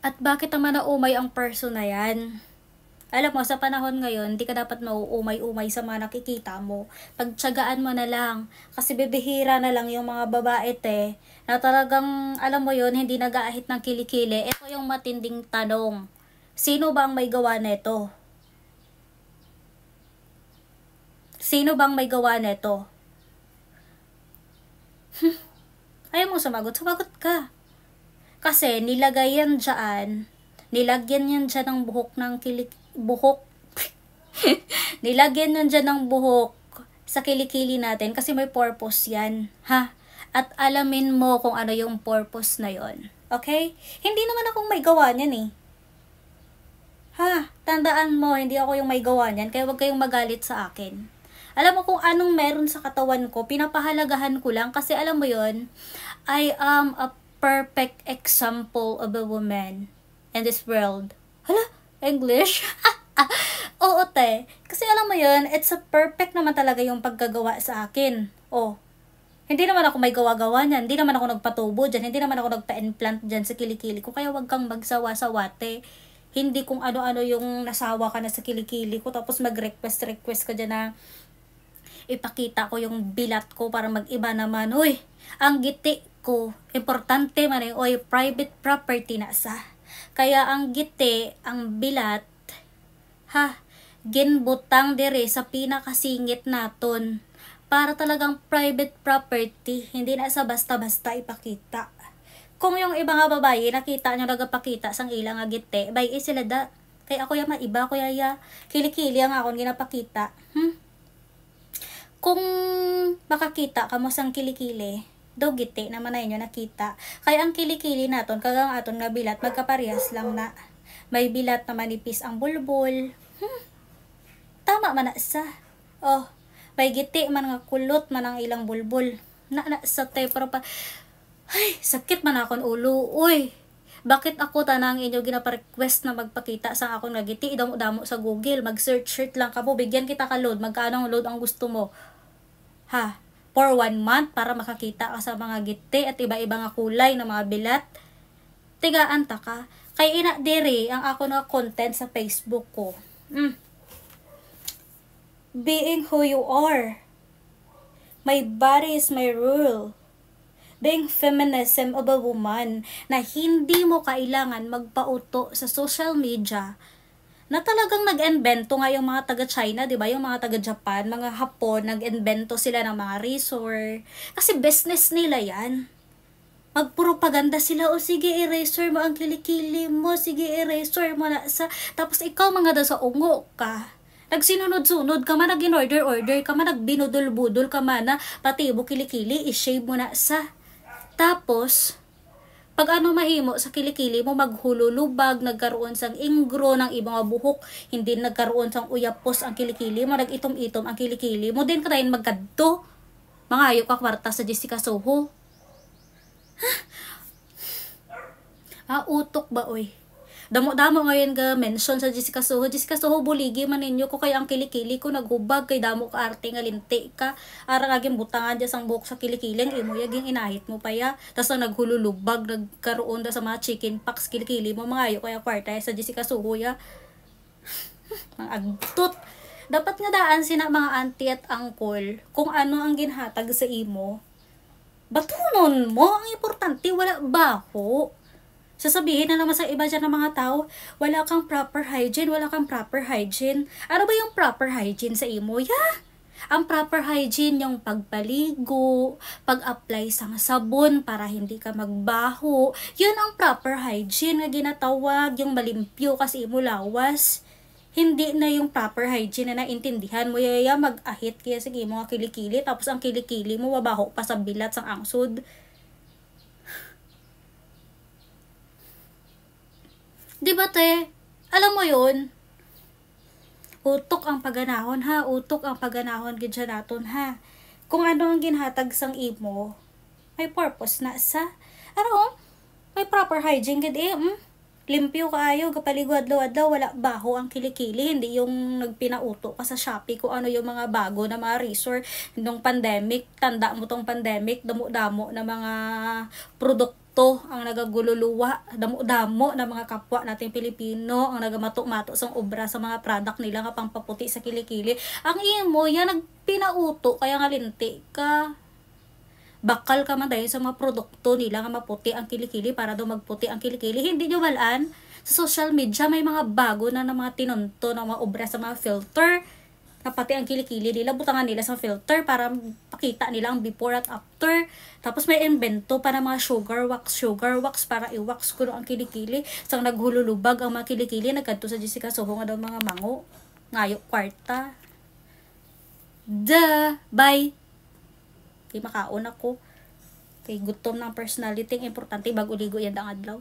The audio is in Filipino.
At bakit naman naumay ang person na yan? Alam mo, sa panahon ngayon, hindi ka dapat mauumay-umay sa mga nakikita mo. Pagtsagaan mo na lang. Kasi bibihira na lang yung mga babae, na talagang, alam mo yun, hindi nag-aahit ng kilikili. Ito yung matinding tanong. Sino ba ang may gawa nito? Sino bang may gawa nito? Ayaw mo sumagot ka. Kasi nilagyan yan dyan ng buhok ng nilagyan yan dyan ng buhok sa kilikili natin kasi may purpose yan, ha? At alamin mo kung ano yung purpose na yon. Okay? Hindi naman akong may gawa niyan eh. Ha? Tandaan mo, hindi ako yung may gawa niyan, kaya wag kayong magalit sa akin. Alam mo kung anong meron sa katawan ko, pinapahalagahan ko lang kasi alam mo yon, I am a perfect example of a woman in this world. Hala, English? Oo, kasi alam mo yon, it's a perfect naman talaga yung pagkagawa sa akin. Oh, hindi naman ako may gawa-gawa niyan, hindi naman ako nagpatubo dyan, hindi naman ako nagpa-implant dyan sa kilikili ko, kaya wag kang magsawa-sawate. Hindi kung ano-ano yung nasawa ka na sa kilikili ko, tapos mag-request ka dyan na ipakita ko yung bilat ko para mag-iba naman. Uy, ang giti ko, importante man eh, oy, private property na sa. Kaya ang giti, ang bilat, ginbutang dire sa pinakasingit naton. Para talagang private property, hindi na sa basta-basta ipakita. Kung yung iba nga babae, nakita nyo nagapakita sang ilang nga giti, bay sila da. Kaya ako yung maiba, kuya kilikili ang akong ginapakita. Kung makakita ka mo sang kilikili, do giti naman na inyo nakita. Kaya ang kilikili naton, kagang aton nga bilat, magkaparehas lang na. May bilat na manipis ang bulbul. Tama man na sa. Oh, may giti man nga kulot man ang ilang bulbul. Na sa pero pa, ay, sakit man akong ulo. Uy, bakit ako tanang inyo ginapa-request na magpakita sa akong nagiti? Idamo-damo sa Google, mag-search lang ka po, bigyan kita ka load, magkano load ang gusto mo? For 1 month para makakita ka sa mga giti at iba-iba nga kulay na mga bilat. Tigaan ta ka. Kay ina diri ang ako na content sa Facebook ko. Being who you are. My body is my rule. Being feminism of a woman na hindi mo kailangan magpauto sa social media na talagang nag-invento nga yung mga taga-China, di ba? Yung mga taga-Japan, mga Hapon, nag-invento sila ng mga resort. Kasi business nila yan. Magpropaganda sila, o sige, eraser mo ang kilikili mo, sige, eraser mo na sa... Tapos ikaw mga da sa ungo ka. Nagsinunod-sunod ka man, nag-in-order ka man, nagbinudul-budul ka man na, pati mo kilikili, i-shave mo na sa... Tapos... Pag ano mahimo sa kilikili mo, maghululubag, nagkaroon sang ingro ng ibang buhok, hindi nagkaroon sang uyapos ang kilikili mo, nag-itom-itom ang kilikili mo, din ka tayo magkadto. Mangayo ka kwarta sa Jessica Soho. Utok ba oy? Damo-damo ngayon ga mention sa Jessica Soho. Jessica Soho, buligi man ninyo ko kay ang kilikili ko naghubag kay damo ka arte nga linti ka. Ara aging butangan dya sang buhok sa kilikiling imo yaging inahit mo pa ya. Tas ang naghululubag nagkaroon da sa mga chicken pox kilikili mo mangayo kaya kwarta sa Jessica Soho ya. Ang agtot. Dapat nga daan sina mga auntie at uncle kung ano ang ginhatag sa imo. Batunon mo, ang importante wala baho. Sasabihin na naman sa iba dyan ng mga tao, wala kang proper hygiene. Ano ba yung proper hygiene sa imo? Ang proper hygiene yung pagpaligo, pag-apply sa sabon para hindi ka magbaho. Yun ang proper hygiene na ginatawag, yung malimpyo kasi imo lawas. Hindi na yung proper hygiene na naintindihan mo mag-ahit kaya sige mo nga kilikili, tapos ang kilikili mo wabaho pa sa bilat sang angsod. Diba alam mo yun? Utok ang paganahon gidya naton Kung ano ang ginhatag sang imo, may purpose na sa. May proper hygiene gid limpyo kaayo, kapaligo adlaw-adlaw, wala baho ang kilikili, hindi yung nagpinauto ka sa Shopee kung ano yung mga bago na mga resort nung pandemic, tanda mo tong pandemic, damo-damo na mga produkto produkto ang nagagululuwa, damo-damo na mga kapwa nating Pilipino ang nagamato-mato sa obra sa mga product nila nga pangpaputi sa kilikili. Ang imo yan nagpinauto kaya nga linti ka. Bakal ka man dahil sa mga produkto nila nga maputi ang kilikili para daw magputi ang kilikili. Hindi nyo balaan sa social media may mga bago na mga tinunto na mga obra sa mga filter na pati ang kilikili nila, butangan nila sa filter para pakita nila ang before at after. Tapos may invento para mga sugar wax para i-wax ko ang kilikili. Sang naghululubag ang mga kilikili, nagkanto sa Jessica Soho nga daw mga mango. Ngayo, kwarta. Bye! Kay makaon ako. Kay gutom ng personality, importante bago ligo yan ang adlaw.